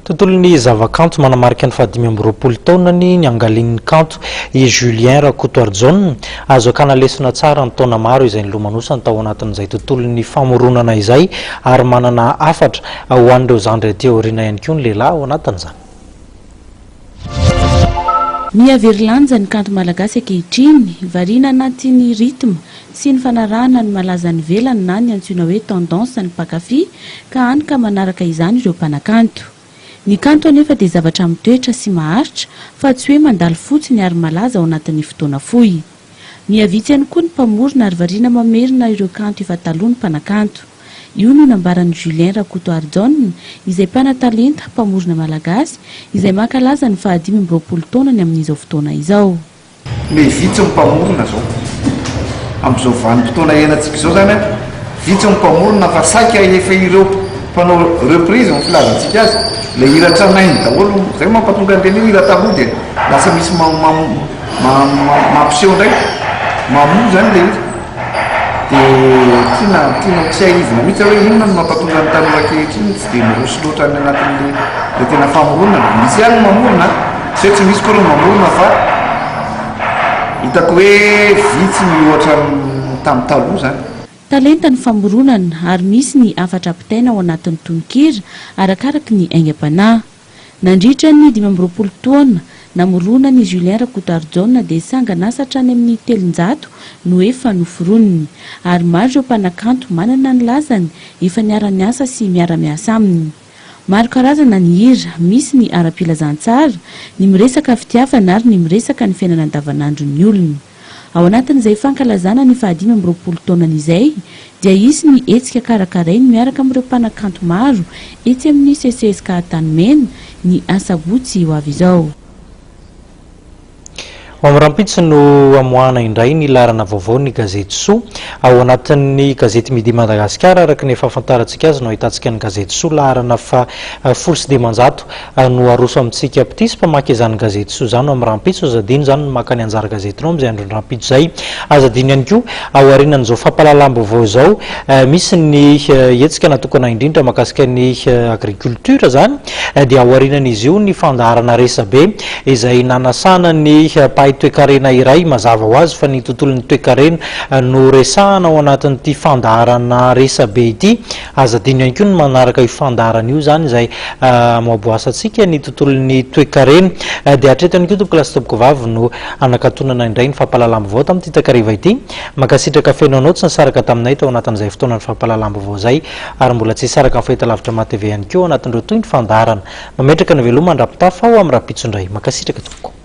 Tontolon'ny zavakanto manamarika ny fahadimy amby roapolo taonany niangaliany Kanto i Julien Rakotoarijaona azo hakana lesona tsara ny taona maro izay nilomanosany tao anatin'izay tontolon'ny famoronana izay ary manana hafatra ho an'ireo zandry aty aoriana ihany koa ny lehilahy ao anatin'izany. Miaverylanja ny kanto malagasy ankehitriny, variana anatin'ny ritma sy ny fanarahana ny malaza ny velany na ny antsoina hoe tendance ny mpakafy ka hany ka manaraka izany ireo mpanakanto. Ny kanto anefa dia zavatra mitoetra sy maharitra fa tsy hoe mandalo fotsiny ary malaza ao anatin'ny fotoana fohy. Miavitsy ihany koa ny mpamorona ary variana mamerina ireo kanto efa taloha ny mpanakanto. Io no nambaran'ny Julien Rakotoarijaona izay mpanatalenta mpamorona malagasy izay mankalaza ny fahadimy amby roapolo taonany amin'izao fotoana izao. Vitsy ny mpamorona zao amin'izao vanim-potoana iainantsika izao zany vitsy ny mpamorona fa saika efa ireo mpanao reprise ny filazantsika azy le hira tranainy daholo zay mampatonga an'ireny hira taloha dia lasa misy mampiseho ndraiky mamono zany le hira dia tiana tsy ahivina mihitsy hoe inona no mampatonga ny tanora ankehitriny tsy dia mirosy loatra ny anatin'le tena famoronana. Misy ihany mamorona sy hoe tsy misy koa mamorona fa hitako hoe vitsy mihoatra tamin'ny taloha zany. Talenta ny famoronana ary misy ny hafatra ampitaina ao anatin'ny tononkira arakaraky ny aingam-panahy. Nandritra ny 20 taona namorona ny Julien Rakotoarijaona dia sanga nasatra any amin'ny 700 no efa noforoniny ary maro ireo mpanakanto manana ny lazany efa niara-miasa sy miara-miasa aminy. Maro karazana ny hira, misy ny ara-pilazantsara, ny miresaka fitiavana ary ny miresaka ny fiainana andavanandron'ny olona. Ao anatin'izay fankalazana ny fahadimy amby roapolo taonany izay dia isy ny hetsika karakarainy miaraka amin'ireo mpanakanto maro etsy amin'ny CCSK Tanimena ny asabotsy ho avy izao. Amrampitsy no amoahana indray ny larana vaovao ny gazety Soa ao anatin'ny gazety Midi Madagasikara araka ny efa fantarantsika azy no ahitantsika ny gazety Soa larana fa folo sy dimanjato no aroso amintsika pitisy mpamaky izany gazety Soa izany amrampitsy azadino izany makany anjara gazetinao amin'izay andro rampitsy zay azadino ihany koa ao aorianan'izao fampahalalam-baovao izao misy ny hetsika natokana indrindra mahakasika ny agriculture zany dia ao aorianan'izy io ny fandaharana resabe izay nanasana ny toekarena iray mazava ho azy fa ny tontolon'ny toekarena no resahana ao anatin'ity fandaharana resabe ity azadino ihany koa ny manaraka io fandaharana io zany izay maboasantsika ny tontolon'ny toekarena dia hatreto ihany koa tompoko lasa tompoko vavy no anakatonana indray ny fampahalalam-baovao tamin'ity takariva ity makasitraka fenonao tsy nisaraka taminay tao anatin'izay fotoana ny fampahalalam-baovao zay ary mbola tsy hisaraka amin'ny fahitalavitra matv ihany koa anatin'ireo toy ny fandaharana mametraka ny veloma andrapitafa ao amin'ny rapitso indray makasitraka tompoko.